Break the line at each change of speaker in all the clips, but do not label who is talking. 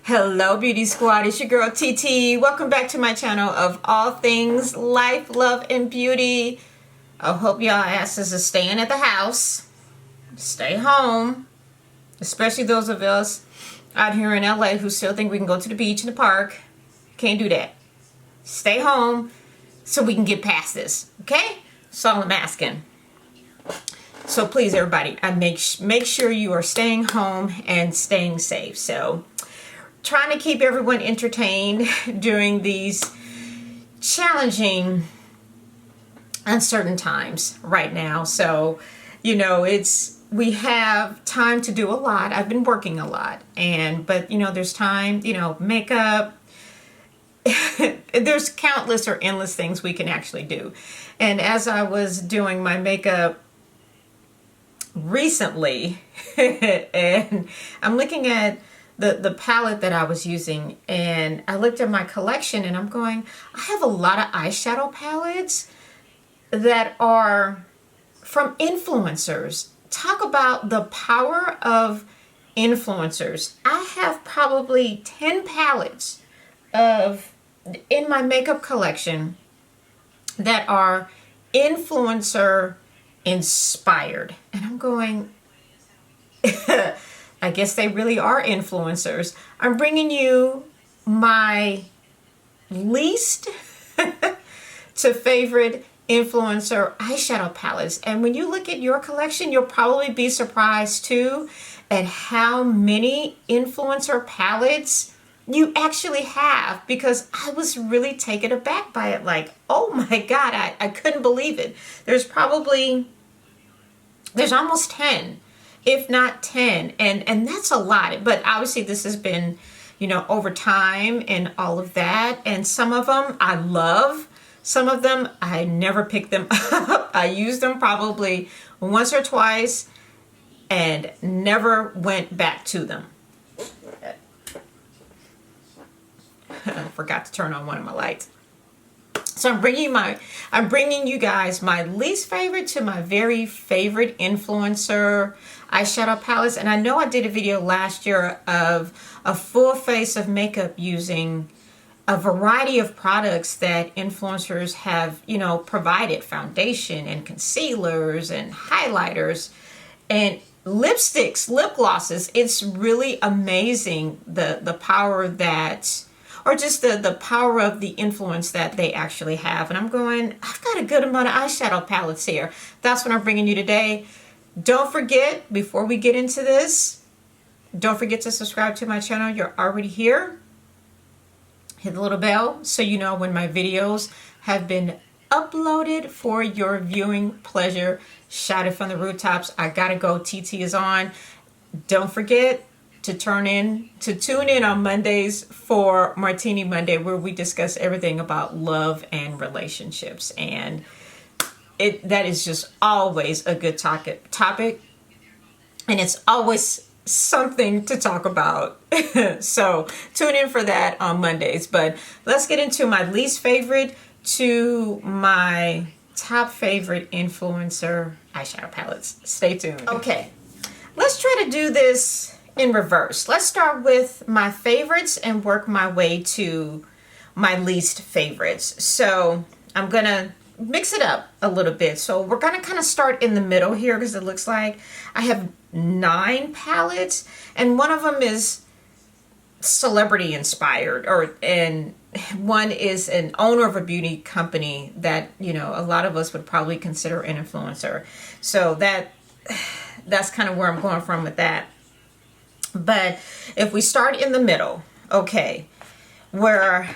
Hello beauty squad, it's your girl TeeTee. Welcome back to my channel of all things life, love, and beauty. I hope y'all asses are staying at the house. Stay home. Especially those of us out here in LA who still think we can go to the beach and the park. Can't do that. Stay home so we can get past this, okay? That's all I'm asking. So please everybody, I make sure you are staying home and staying safe. So trying to keep everyone entertained during these challenging, uncertain times right now. So, you know, we have time to do a lot. I've been working a lot, but you know, there's time, you know, makeup, there's countless or endless things we can actually do. And as I was doing my makeup recently, and I'm looking at the palette that I was using, and I looked at my collection and I'm going, I have a lot of eyeshadow palettes that are from influencers. Talk about the power of influencers. I have probably 10 palettes in my makeup collection that are influencer inspired. And I'm going, I guess they really are influencers. I'm bringing you my least to favorite influencer eyeshadow palettes. And when you look at your collection, you'll probably be surprised too at how many influencer palettes you actually have, because I was really taken aback by it. Like, oh my God, I couldn't believe it. There's almost 10. If not 10, and that's a lot. But obviously this has been, you know, over time and all of that. And some of them I love. Some of them I never picked them up. I used them probably once or twice and never went back to them. I forgot to turn on one of my lights. So I'm bringing you guys my least favorite to my very favorite influencer eyeshadow palettes. And I know I did a video last year of a full face of makeup using a variety of products that influencers have, you know, provided: foundation and concealers and highlighters and lipsticks, lip glosses. It's really amazing the power that, or just the power of the influence that they actually have. And I'm going, I've got a good amount of eyeshadow palettes here. That's what I'm bringing you today. Don't forget, before we get into this, don't forget to subscribe to my channel. You're already here. Hit the little bell so you know when my videos have been uploaded for your viewing pleasure. Shout it from the rooftops. I gotta go. TeeTee is on. Don't forget to tune in on Mondays for Martini Monday, where we discuss everything about love and relationships. And that is just always a good topic, and it's always something to talk about. So tune in for that on Mondays. But let's get into my least favorite to my top favorite influencer eyeshadow palettes. Stay tuned. Okay, let's try to do this in reverse. Let's start with my favorites and work my way to my least favorites. So I'm gonna mix it up a little bit. So we're gonna kind of start in the middle here, because it looks like I have 9 palettes, and one of them is celebrity inspired, and one is an owner of a beauty company that, you know, a lot of us would probably consider an influencer. So that's kind of where I'm going from with that. But if we start in the middle, okay, where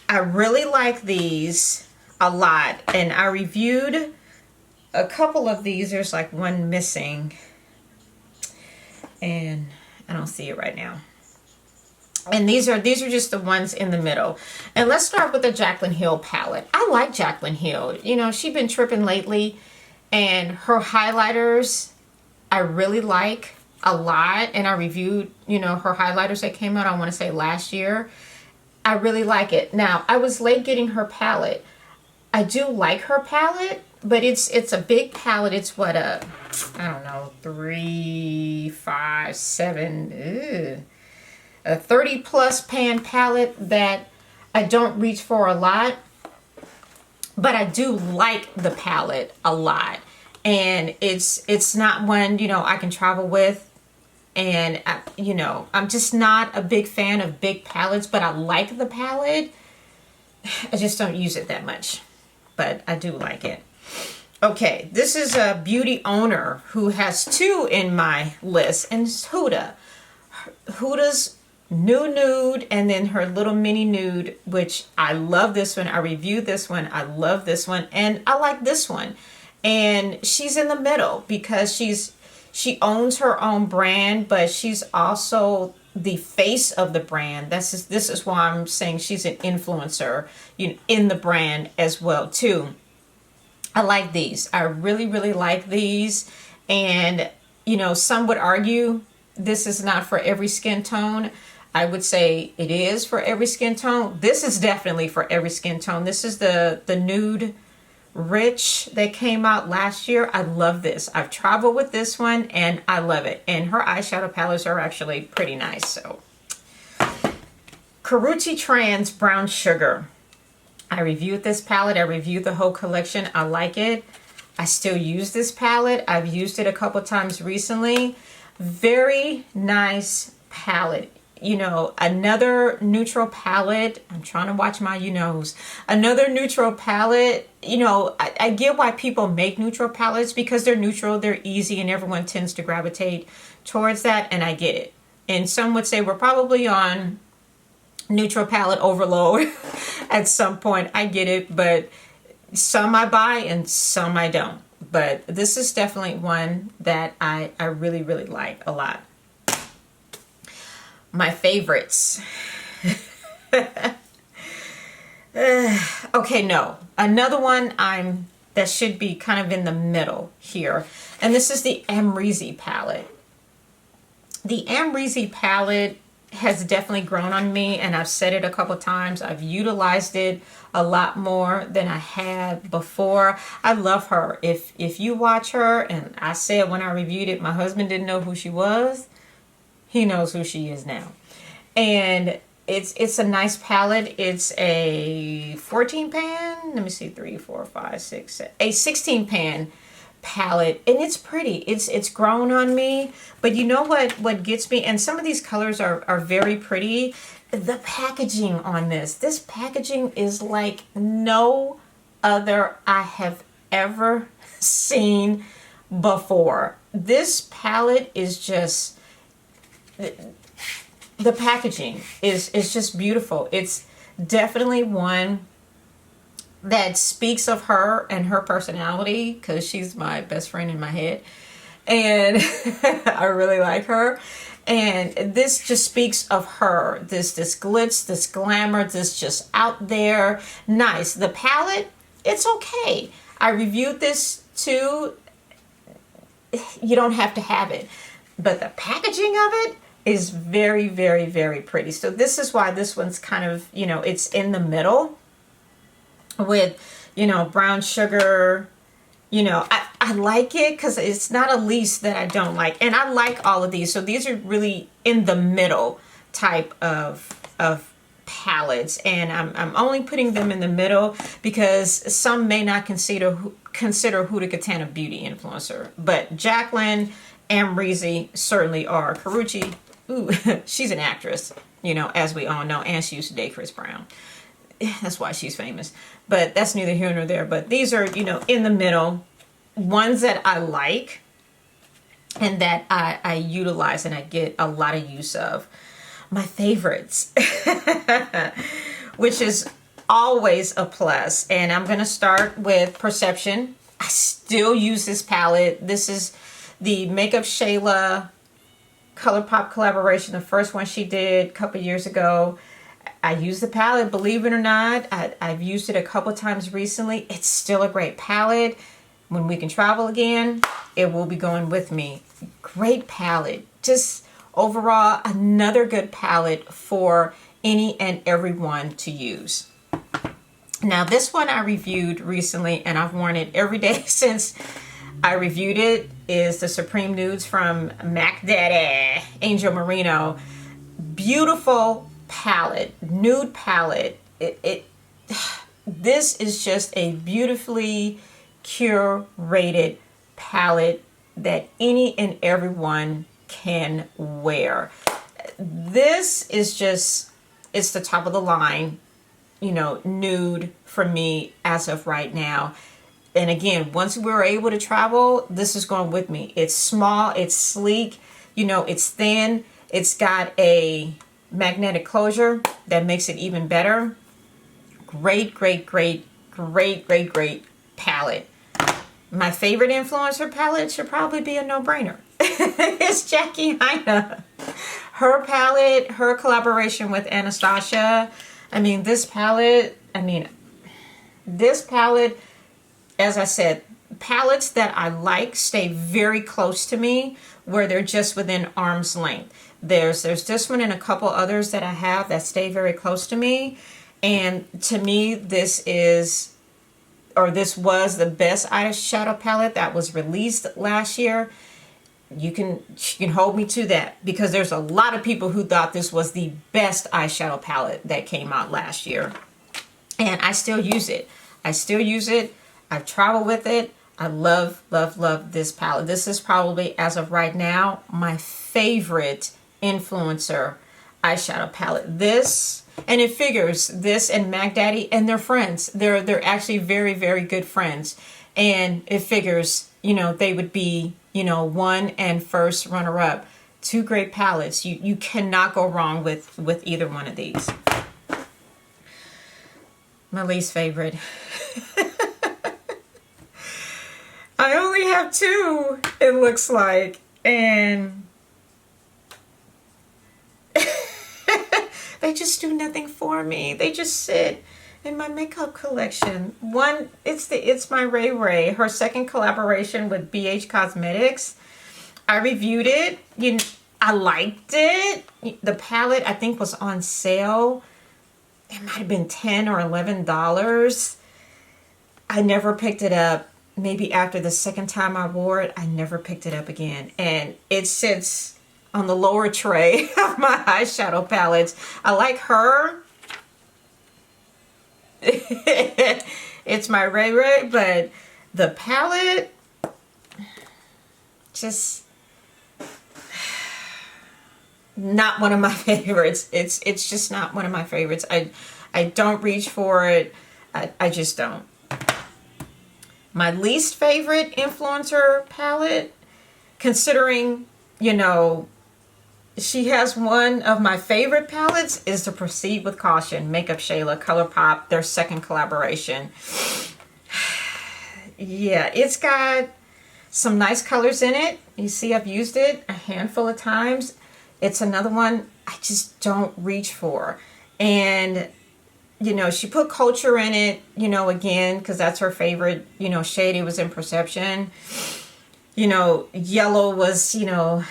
I really like these a lot, and I reviewed a couple of these. There's like one missing, and I don't see it right now. And these are just the ones in the middle. And let's start with the Jaclyn Hill palette. I like Jaclyn Hill. You know, she's been tripping lately, and her highlighters I really like a lot. And I reviewed, you know, her highlighters that came out, I want to say last year. I really like it. Now, I was late getting her palette. I do like her palette, but it's a big palette. It's what, I don't know, 3, 5, 7. a 30 plus pan palette that I don't reach for a lot, but I do like the palette a lot. And it's not one, you know, I can travel with. And, you know, I'm just not a big fan of big palettes, but I like the palette. I just don't use it that much, but I do like it. Okay, this is a beauty owner who has two in my list, and it's Huda. Huda's nude, and then her little mini nude, which I love this one. I reviewed this one. I love this one, and I like this one. And she's in the middle because she owns her own brand, but she's also the face of the brand. This is why I'm saying she's an influencer, you know, in the brand as well too. I like these. I really, really like these. And, you know, some would argue this is not for every skin tone. I would say it is for every skin tone. This is definitely for every skin tone. This is the Nude Rich that came out last year. I love this. I've traveled with this one and I love it. And her eyeshadow palettes are actually pretty nice. So, Karrueche Trans Brown Sugar. I reviewed this palette. I reviewed the whole collection. I like it. I still use this palette. I've used it a couple times recently. Very nice palette. You know, another neutral palette. I'm trying to watch my you-knows. Another neutral palette. You know, I get why people make neutral palettes because they're neutral, they're easy, and everyone tends to gravitate towards that, and I get it. And some would say we're probably on neutral palette overload at some point. I get it, but some I buy and some I don't. But this is definitely one that I really, really like a lot. My favorites. Okay, no. Another one that should be kind of in the middle here. And this is the Amrezy palette. The Amrezy palette has definitely grown on me, and I've said it a couple times. I've utilized it a lot more than I had before. I love her. If you watch her, and I said when I reviewed it, my husband didn't know who she was. He knows who she is now. And it's a nice palette. It's a 14 pan. Let me see, 3, 4, 5, 6, 7, a 16 pan palette, and it's pretty. It's grown on me. But you know what gets me, and some of these colors are very pretty. The packaging on this packaging is like no other I have ever seen before. This palette is just, the packaging is just beautiful. It's definitely one that speaks of her and her personality, because she's my best friend in my head, and I really like her. And this just speaks of her, this glitz, this glamour, this just out there nice. The palette, it's okay. I reviewed this too. You don't have to have it, but the packaging of it is very, very, very pretty. So this is why this one's kind of, you know, it's in the middle with, you know, brown sugar. You know, I like it because it's not a lease that I don't like. And I like all of these. So these are really in the middle type of palettes. And I'm only putting them in the middle because some may not consider Huda Katana beauty influencer. But Jacqueline and Amrezy certainly are. Karrueche, ooh, she's an actress, you know, as we all know. And she used to date Chris Brown. That's why she's famous. But that's neither here nor there. But these are, you know, in the middle. Ones that I like and that I utilize and I get a lot of use of. My favorites. Which is always a plus. And I'm going to start with Perception. I still use this palette. This is the Makeup Shayla Colourpop collaboration. The first one she did a couple years ago. I use the palette, believe it or not. I've used it a couple times recently. It's still a great palette. When we can travel again, it will be going with me. Great palette. Just overall, another good palette for any and everyone to use. Now, this one I reviewed recently, and I've worn it every day since I reviewed it, is the Supreme Nudes from Mac Daddy Angel Merino. beautiful palette, nude palette. This is just a beautifully curated palette that any and everyone can wear. This is just, it's the top of the line, you know, nude for me as of right now. And again, once we're able to travel, this is going with me. It's small, it's sleek, you know, it's thin, it's got a magnetic closure that makes it even better. Great, great, great, great, great, great palette. My favorite influencer palette should probably be a no-brainer. It's Jackie Aina. Her palette, her collaboration with Anastasia. I mean, this palette, as I said, palettes that I like stay very close to me where they're just within arm's length. There's this one and a couple others that I have that stay very close to me. And to me, this was the best eyeshadow palette that was released last year. You can hold me to that, because there's a lot of people who thought this was the best eyeshadow palette that came out last year. And I still use it. I've traveled with it. I love, love, love this palette. This is probably, as of right now, my favorite influencer eyeshadow palette. This, and it figures, this and Mac Daddy and their friends. They're actually very, very good friends. And it figures, you know, they would be, you know, one and first runner-up. Two great palettes. You cannot go wrong with either one of these. My least favorite. I only have two, it looks like, and they just do nothing for me. They just sit in my makeup collection. One, it's my Ray Ray, her second collaboration with BH Cosmetics. I reviewed it. I liked it. The palette, I think, was on sale. It might have been $10 or $11. I never picked it up. Maybe after the second time I wore it, I never picked it up again. And it sits on the lower tray of my eyeshadow palettes. I like her. It's my Ray Ray, but the palette, just not one of my favorites. It's just not one of my favorites. I don't reach for it. I just don't. My least favorite influencer palette, considering, you know, she has one of my favorite palettes, is the Proceed with Caution Makeup Shayla Colourpop, their second collaboration. Yeah, it's got some nice colors in it. You see, I've used it a handful of times. It's another one I just don't reach for. And you know, she put Culture in it, you know, again, because that's her favorite, you know, shade. It was in Perception. You know, yellow was, you know,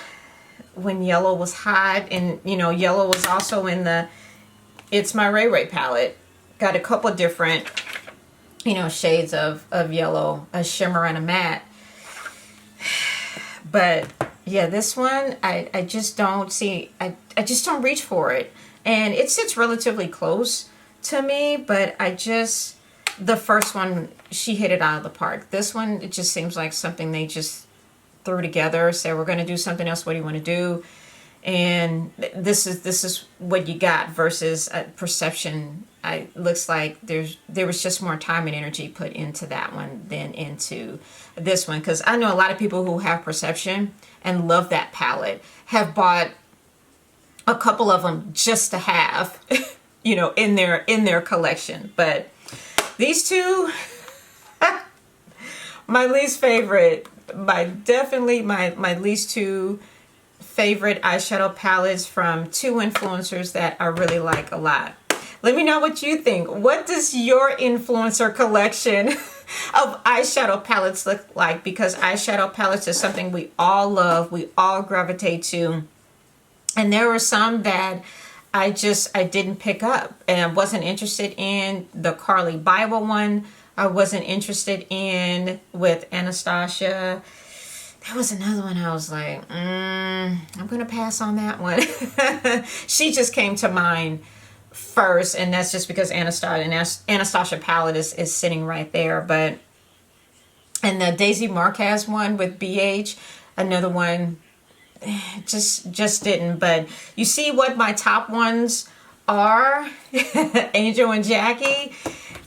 when yellow was hot. And, you know, yellow was also in the It's My Ray Ray palette. Got a couple different, you know, shades of yellow, a shimmer and a matte. But, yeah, this one, I just don't see, I just don't reach for it. And it sits relatively close to me, but the first one, she hit it out of the park. This one, it just seems like something they just threw together, said, we're going to do something else, what do you want to do? And this is what you got, versus Perception. It looks like there was just more time and energy put into that one than into this one, because I know a lot of people who have Perception and love that palette have bought a couple of them just to have you know, in their collection. But these two, my least favorite, definitely my least two favorite eyeshadow palettes from two influencers that I really like a lot. Let me know what you think. What does your influencer collection of eyeshadow palettes look like? Because eyeshadow palettes is something we all love, we all gravitate to. And there were some that I didn't pick up, and I wasn't interested in. The Carly Bible one I wasn't interested in with Anastasia. there was another one I was like, I'm going to pass on that one. She just came to mind first, and that's just because Anastasia palette is sitting right there. But, and the Daisy Marquez one with BH, another one, just didn't. But you see what my top ones are? Angel and Jackie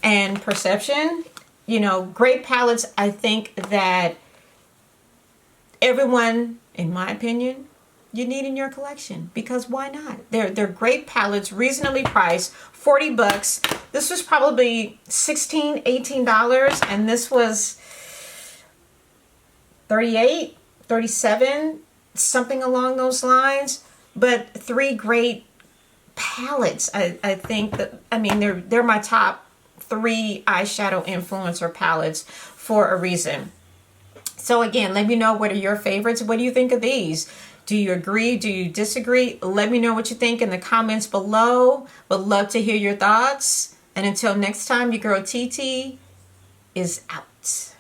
and Perception. You know, great palettes. I think that everyone, in my opinion, you need in your collection, because why not? They're great palettes, reasonably priced, 40 bucks. This was probably $16, $18, and this was 38, 37, something along those lines. But 3 great palettes. I think that, I mean, they're my top 3 eyeshadow influencer palettes for a reason. So again, let me know, what are your favorites? What do you think of these? Do you agree? Do you disagree? Let me know what you think in the comments below. Would love to hear your thoughts. And until next time, your girl TeeTee is out.